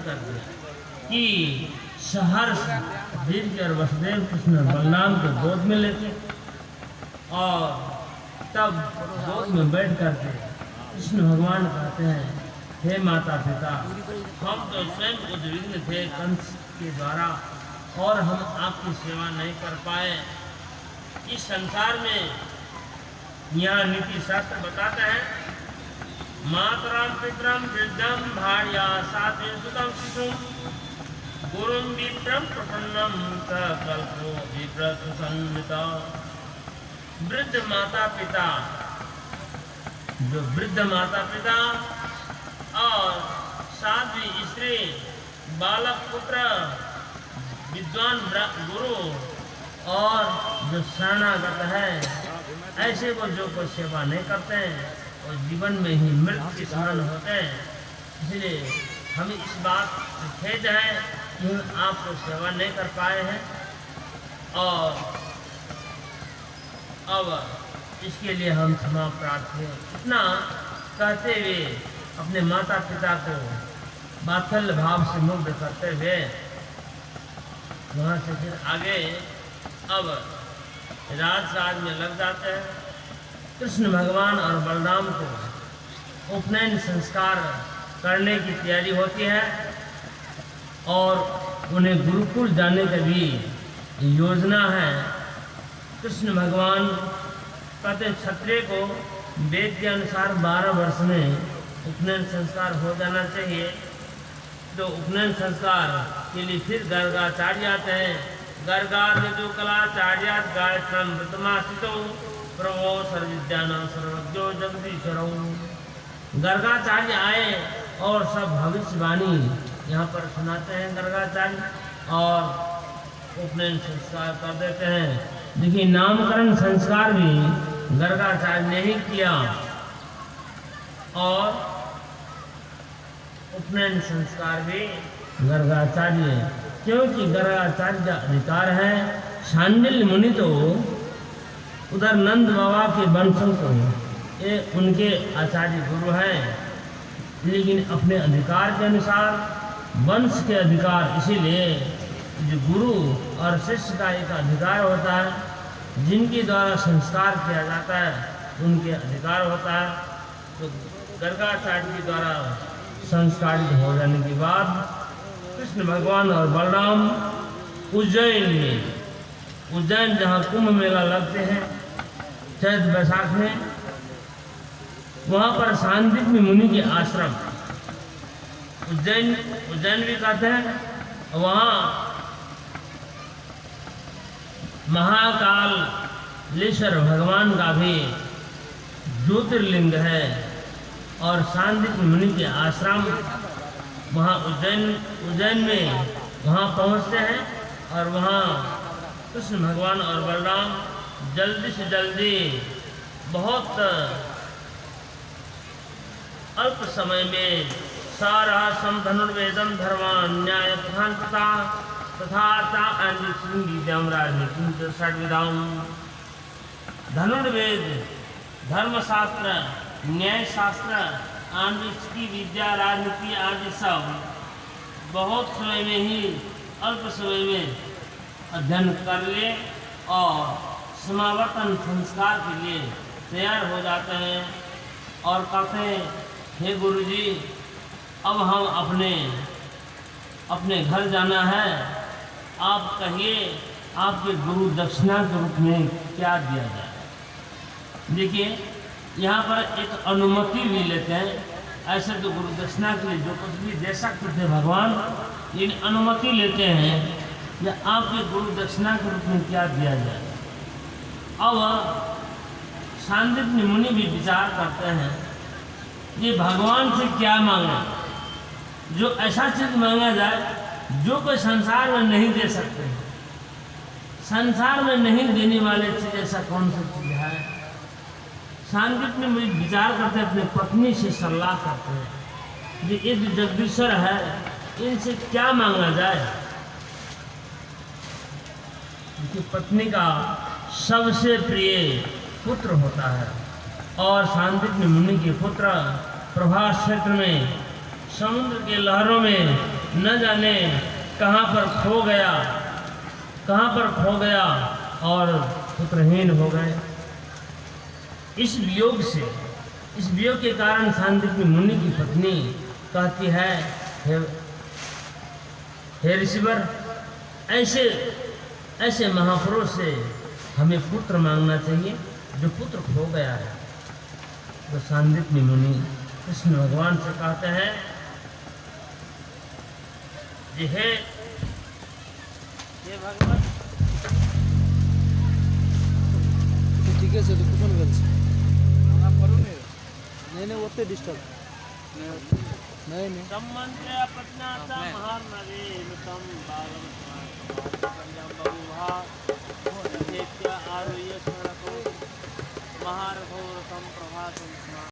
कर दिया कि सहर्ष वीर और वसुदेव कृष्ण और बलराम को गोद में लेते और तब गोद में बैठ करके कृष्ण भगवान कहते हैं, हे माता पिता, हम तो स्वयं उद्विग्न थे कंस के द्वारा और हम आपकी सेवा नहीं कर पाए। इस संसार में यहाँ नीति शास्त्र बताते हैं, मातरम पितरम वृद्धम भार्या साध्वी सुतम शिशु गुरुम विप्रम प्रपन्नम कल्पो विप्रत संविता। वृद्ध माता पिता, जो वृद्ध माता पिता और साध्वी स्त्री, बालक पुत्र, विद्वान गुरु और जो शरणागत है, ऐसे को जो कोई सेवा नहीं करते हैं और जीवन में ही मृत्यु के शरण होते हैं। इसलिए हमें इस बात से खेद है कि हम आपको सेवा नहीं कर पाए हैं और अब इसके लिए हम क्षमा प्रार्थी हैं। इतना कहते हुए अपने माता पिता को वात्सल्य भाव से मुग्ध करते हुए वहाँ से फिर आगे अब राज में लग जाते हैं। कृष्ण भगवान और बलराम को उपनयन संस्कार करने की तैयारी होती है और उन्हें गुरुकुल जाने की भी योजना है। कृष्ण भगवान कहते क्षत्रिय को वेद के अनुसार 12 वर्ष में उपनयन संस्कार हो जाना चाहिए। तो उपनयन संस्कार के लिए फिर गर्गाचार्य आते हैं। गर्गार्जुन कलाचार्य गायत्रम वृतमासितो प्रभो सर्वविद्यानां सर्वज्ञो जगदीश्वरो। गर्गाचार्य आए और सब भविष्यवाणी यहाँ पर सुनाते हैं गर्गाचार्य और उपनयन संस्कार कर देते हैं। देखिए, नामकरण संस्कार भी गर्गाचार्य ने ही किया और उपनयन संस्कार भी गर्गाचार्य, क्योंकि गर्गाचार्य का अधिकार है। शांडिल्य मुनि तो उधर नंद बाबा के वंशों को ये उनके आचार्य गुरु हैं, लेकिन अपने अधिकार के अनुसार वंश के अधिकार, इसीलिए जो गुरु और शिष्य का एक अधिकार होता है, जिनके द्वारा संस्कार किया जाता है उनके अधिकार होता है। तो गर्गाचार्य के द्वारा संस्कारित हो जाने के बाद कृष्ण भगवान और बलराम उज्जैन में, उज्जैन जहाँ कुंभ मेला लगते हैं चैत बैसाख में, वहाँ पर सांदीपनि मुनि के आश्रम, उज्जैन भी कहते हैं, वहाँ महाकालेश्वर भगवान का भी ज्योतिर्लिंग है और सांदीपनि मुनि के आश्रम वहाँ उज्जैन में वहाँ पहुँचते हैं और वहाँ कृष्ण भगवान और बलराम जल्दी से जल्दी बहुत अल्प समय में सारा धनुर्वेदम धर्मान न्याय प्रधान तथा विद्याम राजनीति षड्विधाम। धनुर्वेद, धर्मशास्त्र, न्याय शास्त्र, आंतरिक विद्या, राजनीति आदि सब बहुत समय में ही, अल्प समय में अध्ययन कर ले और समावर्तन संस्कार के लिए तैयार हो जाते हैं और कहते हैं, हे गुरुजी, अब हम अपने घर जाना है, आप कहिए आपके गुरु दक्षिणा के रूप में क्या दिया जाए। देखिए, यहाँ पर एक अनुमति भी लेते हैं। ऐसे तो गुरु दक्षिणा के लिए जो कुछ भी दे सकते थे भगवान, लेकिन अनुमति लेते हैं या आपके गुरु दक्षिणा के रूप में क्या दिया जाए। अब सांदीपनि मुनि भी विचार करते हैं कि भगवान से क्या मांगे, जो ऐसा चीज मांगा जाए जो कोई संसार में नहीं दे सकते। संसार में नहीं देने वाले चीज ऐसा कौन सी चीज है। सांदीपनि मुनि विचार करते हैं, अपनी पत्नी से सलाह करते हैं कि ये जो जगदीश्वर है इनसे क्या मांगा जाए। उनकी पत्नी का सबसे प्रिय पुत्र होता है और सांदीपनि मुनि के पुत्र प्रभास क्षेत्र में समुद्र के लहरों में न जाने कहाँ पर खो गया और पुत्रहीन हो गए। इस वियोग के कारण सांदीपनी मुनि की पत्नी कहती है, हे ऋषिवर, ऐसे महापुरुष से हमें पुत्र मांगना चाहिए जो पुत्र खो गया है। तो सांदीपनी मुनि कृष्ण भगवान से कहते हैं, हे भगवान, ঠিক আছে তো কোন বলছ আমরা করুনে নেনে ওতে ডিস্টার্ব नहीं नहीं सम्मंत्रे पत्नाता महानरे तम बालम समाजम बहुहा नित्य आरुह्य स्मरको महारथो रतम प्रभासम